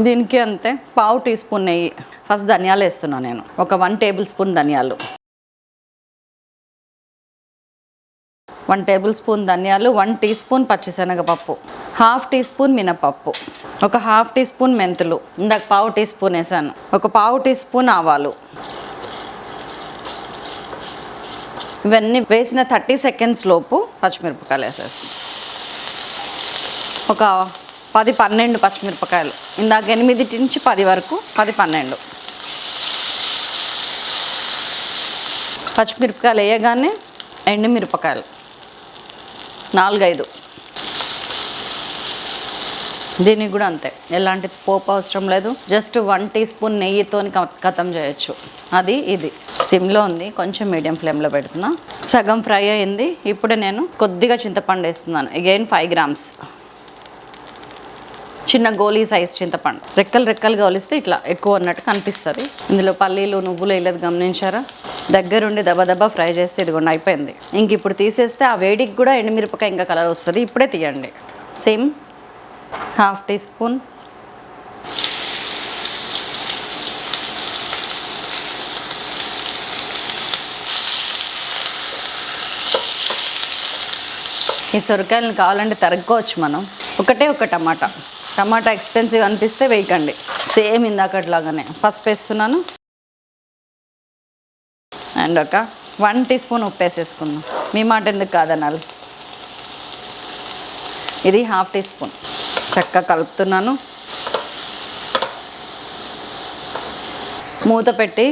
దీనికి అంతే పావు టీ స్పూన్ నెయ్యి. ఫస్ట్ ధనియాలు వేస్తున్నాను నేను, ఒక 1 టేబుల్ స్పూన్ ధనియాలు, 1 టేబుల్ స్పూన్ ధనియాలు, 1 టీ స్పూన్ పచ్చిశనగపప్పు, 1/2 టీ స్పూన్ మినపప్పు, ఒక 1/2 టీ స్పూన్ మెంతులు, ఇందాక పావు టీ స్పూన్ వేసాను, ఒక పావు టీ స్పూన్ ఆవాలు. ఇవన్నీ వేసిన 30 సెకండ్స్ లోపు పచ్చిమిరపకాయలు వేసేస్తాను. ఒక 10-12 పచ్చిమిరపకాయలు, ఇందాక 8 నుంచి 10 వరకు, 10-12 పచ్చిమిరపకాయలు వేయగానే ఎండుమిరపకాయలు 4-5. దీనికి కూడా అంతే, ఎలాంటి పోపు అవసరం లేదు, జస్ట్ 1 టీ స్పూన్ నెయ్యితో ఖతం చేయొచ్చు. అది ఇది సిమ్లో ఉంది, కొంచెం మీడియం ఫ్లేమ్లో పెడుతున్నా. సగం ఫ్రై అయింది. ఇప్పుడు నేను కొద్దిగా చింతపండు వేస్తున్నాను. అగైన్ 5 గ్రామ్స్ చిన్న గోలీ సైజ్ చింతపండు. రెక్కలు గోలిస్తే ఇట్లా ఎక్కువ ఉన్నట్టు కనిపిస్తుంది. ఇందులో పల్లీలు నువ్వులు వేయలేదు, గమనించారా? దగ్గరుండి దబా ఫ్రై చేస్తే ఇదిగోండి అయిపోయింది. ఇంక ఇప్పుడు తీసేస్తే ఆ వేడికి కూడా ఎండుమిరపకాయ ఇంకా కలర్ వస్తుంది. ఇప్పుడే తీయండి. సేమ్ 1/2 టీ స్పూన్, ఈ సొరకాయలను కావాలంటే తరుక్కోవచ్చు మనం. ఒక టమాటా ఎక్స్పెన్సివ్ అనిపిస్తే వేయకండి. సేమ్ ఇందాకట్లాగానే పసుపు వేస్తున్నాను అండ్ ఒక 1 టీ స్పూన్ ఉప్పు వేసేసుకుందాం. మీ మాట ఎందుకు కాదనాలి. ఇది 1/2 టీ స్పూన్. చక్కగా కలుపుతున్నాను. మూత పెట్టి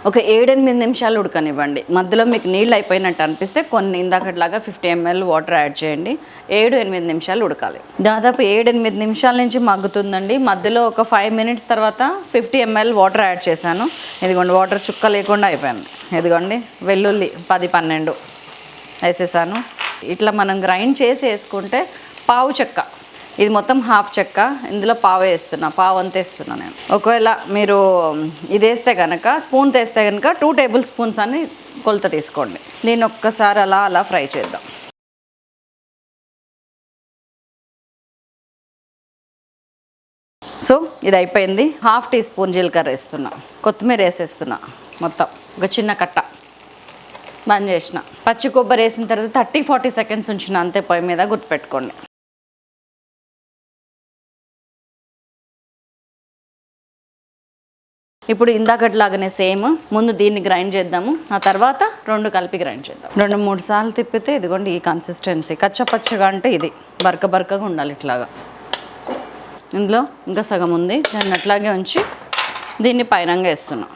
ఒక 7-8 నిమిషాలు ఉడకనివ్వండి. మధ్యలో మీకు నీళ్ళు అయిపోయినట్టు అనిపిస్తే కొన్ని ఇందాకట్లాగా 50 ml వాటర్ యాడ్ చేయండి. 7-8 నిమిషాలు ఉడకాలి. దాదాపు 7-8 నిమిషాల నుంచి మగ్గుతుందండి. మధ్యలో ఒక 5 మినిట్స్ తర్వాత 50 ml వాటర్ యాడ్ చేశాను. ఇదిగోండి వాటర్ చుక్క లేకుండా అయిపోయింది. ఇదిగోండి వెల్లుల్లి 10-12 వేసేసాను. ఇట్లా మనం గ్రైండ్ చేసి వేసుకుంటే పావు చెక్క, ఇది మొత్తం 1/2 చెక్క, ఇందులో పావు వేస్తున్నా, పావు అంత వేస్తున్నా నేను. ఒకవేళ మీరు ఇది వేస్తే కనుక, స్పూన్ వేస్తే కనుక 2 టేబుల్ స్పూన్స్ అని కొలత తీసుకోండి. దీన్ని ఒక్కసారి అలా ఫ్రై చేద్దాం. సో ఇది అయిపోయింది. 1/2 టీ స్పూన్ జీలకర్ర వేస్తున్నా, కొత్తిమీర వేసేస్తున్నా, మొత్తం ఒక చిన్న కట్ట బంద్ చేసిన. పచ్చి కొబ్బరి వేసిన తర్వాత 30-40 సెకండ్స్ ఉంచిన, అంతే. పొయ్యి మీద గుర్తుపెట్టుకోండి. ఇప్పుడు ఇందాకట్లాగానే సేమ్, ముందు దీన్ని గ్రైండ్ చేద్దాము, ఆ తర్వాత 2 కలిపి గ్రైండ్ చేద్దాం. 2-3 సార్లు తిప్పితే ఇదిగోండి ఈ కన్సిస్టెన్సీ. కచ్చపచ్చగా అంటే ఇది బరకగా ఉండాలి ఇట్లాగా. ఇందులో ఇంకా సగం ఉంది, దాన్ని అట్లాగే ఉంచి దీన్ని పైనంగా వేస్తున్నా.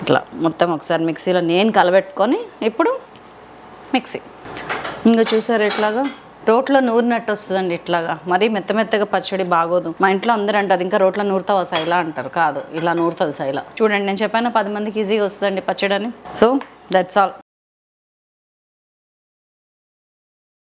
ఇట్లా మొత్తం ఒకసారి మిక్సీలో నేను కలబెట్టుకొని ఇప్పుడు మిక్సీ. ఇంకా చూసారు ఎట్లాగా రోట్లో నూరినట్టు వస్తుందండి. ఇట్లాగా మరీ మెత్తగా పచ్చడి బాగోదు. మా ఇంట్లో అందరూ అంటారు, ఇంకా రోట్లో నూరుతావా సైలా అంటారు. కాదు, ఇలా నూరుతుంది సైలా. చూడండి, నేను చెప్పాను 10 మందికి ఈజీగా వస్తుందండి పచ్చడి అని. So that's all.